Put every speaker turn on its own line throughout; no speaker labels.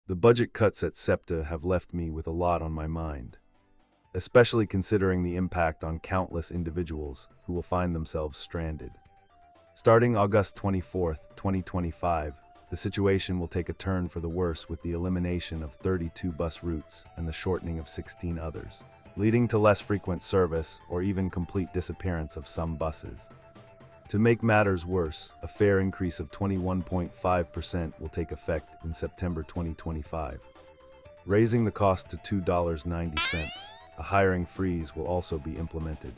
The budget cuts at SEPTA have left me with a lot on my mind, especially considering the impact on countless individuals who will find themselves stranded. Starting August 24th, 2025, the situation will take a turn for the worse with the elimination of 32 bus routes and the shortening of 16 others, leading to less frequent service or even complete disappearance of some buses. To make matters worse, a fare increase of 21.5% will take effect in September 2025, raising the cost to $2.90. A hiring freeze will also be implemented,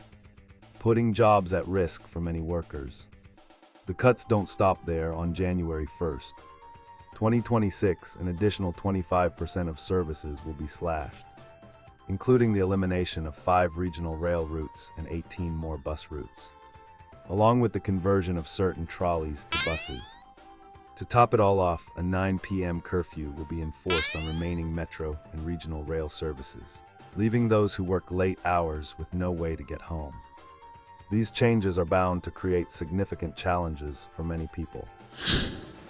putting jobs at risk for many workers. The cuts don't stop there. On January 1st, 2026, an additional 25% of services will be slashed, including the elimination of 5 regional rail routes and 18 more bus routes, along with the conversion of certain trolleys to buses. To top it all off, a 9 p.m. curfew will be enforced on remaining metro and regional rail services, leaving those who work late hours with no way to get home. These changes are bound to create significant challenges for many people.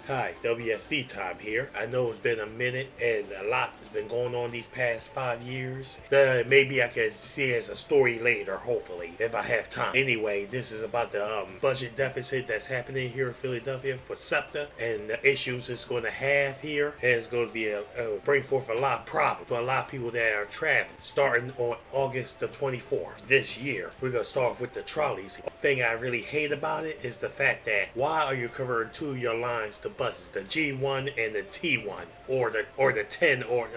Hi, WSD time here. I know it's been a minute and a lot has been going on these past 5 years. Maybe I can see it as a story later, hopefully, if I have time. Anyway, this is about the budget deficit that's happening here in Philadelphia for SEPTA and the issues it's going to have here. And it's going to be bring forth a lot of problems for a lot of people that are traveling. Starting on August the 24th this year, we're going to start with the trolleys. The thing I really hate about it is the fact that why are you converting 2 of your lines to buses, the G1 and the T1, or the 10 or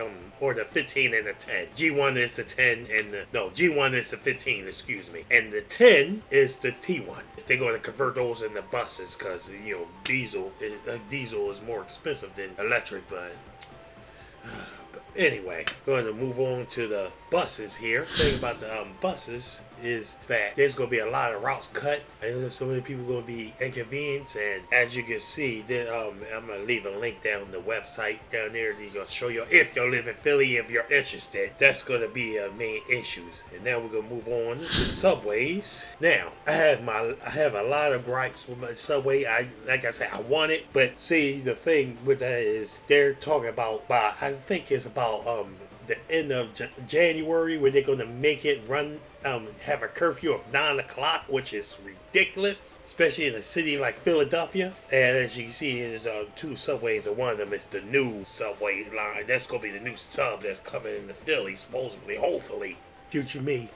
the 15 and the 10. G1 is the 10 and G1 is the 15, excuse me, and the 10 is the T1. They're going to convert those into buses because diesel is more expensive than electric, but anyway, going to move on to the buses here. The thing about the buses is that there's going to be a lot of routes cut, and there's so many people going to be inconvenienced. And as you can see, I'm going to leave a link down the website down there that going to show you if you live in Philly, if you're interested. That's going to be main issues. And now we're going to move on to subways. Now, I have a lot of gripes with my subway. Like I said, I want it, but see, the thing with that is they're talking about I think it's about the end of January where they're going to make it run, have a curfew of 9 o'clock, which is ridiculous, especially in a city like Philadelphia. And as you can see, there's 2 subways, and one of them is the new subway line. That's going to be the new sub that's coming into Philly, supposedly, hopefully, future me.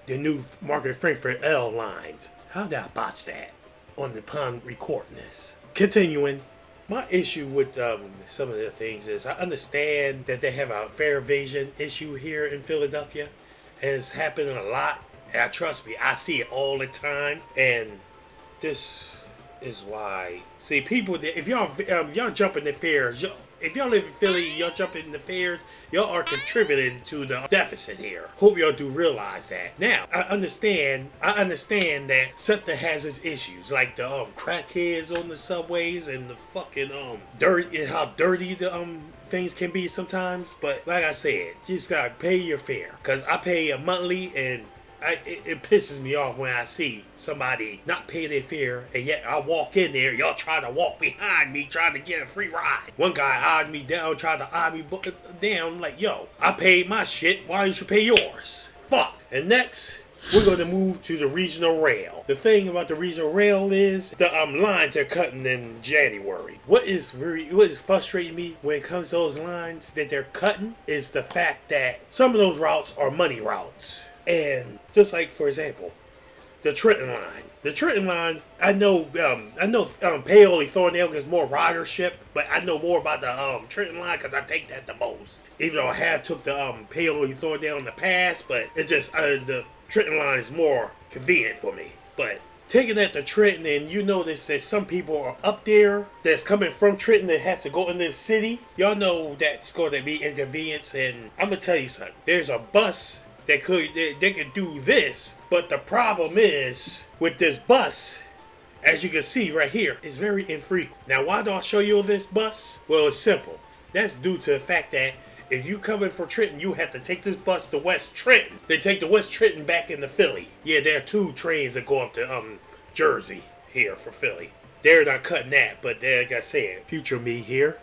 The new Market Frankfurt L lines. How did I botch that upon recording this? Continuing. My issue with some of the things is I understand that they have a fare evasion issue here in Philadelphia, and it's happening a lot. And trust me, I see it all the time, and this is why. See, people, if y'all jumping the fares, if y'all live in Philly, y'all jumping the fares, y'all are contributing to the deficit here. Hope y'all do realize that. Now, I understand that SEPTA has its issues, like the crackheads on the subways and the fucking how dirty the things can be sometimes. But like I said, just gotta pay your fare. Cause I pay a monthly, and it pisses me off when I see somebody not pay their fare, and yet I walk in there, y'all try to walk behind me, trying to get a free ride. One guy eyed me down, tried to eye me down, like, yo, I paid my shit, why don't you pay yours? Fuck. And next, we're going to move to the regional rail. The thing about the regional rail is the lines are cutting in January. What is frustrating me when it comes to those lines that they're cutting is the fact that some of those routes are money routes. And just like, for example, the Trenton line. The Trenton line, I know Paoli Thorndale gets more ridership, but I know more about the Trenton line because I take that the most. Even though I have took the Paoli Thorndale in the past, but it just the Trenton line is more convenient for me. But taking that to Trenton, and you notice that some people are up there that's coming from Trenton that has to go into the city. Y'all know that's going to be inconvenience, and I'm gonna tell you something. There's a bus they could do this, but the problem is with this bus, as you can see right here, it's very infrequent. Now, why do I show you this bus? Well, it's simple. That's due to the fact that if you coming from Trenton, you have to take this bus to West Trenton. They take the West Trenton back into Philly. Yeah, there are 2 trains that go up to Jersey here for Philly. They're not cutting that, but like I said, future me here,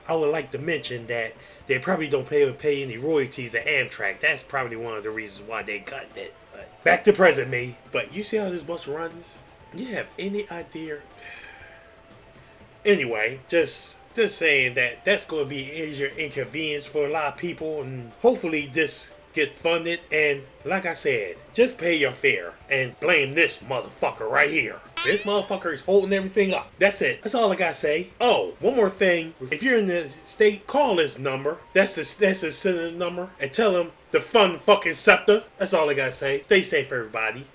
I would like to mention that they probably don't pay any royalties to Amtrak. That's probably one of the reasons why they cut it. But back to present me. But you see how this bus runs? You have any idea? Anyway, just saying that that's going to be easier inconvenience for a lot of people, and hopefully this get funded. And like I said, just pay your fare and blame this motherfucker right here. This motherfucker is holding everything up. That's it. That's all I gotta say. Oh, one more thing. If you're in the state, call this number. That's the senator's number, and tell him to fund fucking SEPTA. That's all I gotta say. Stay safe, everybody.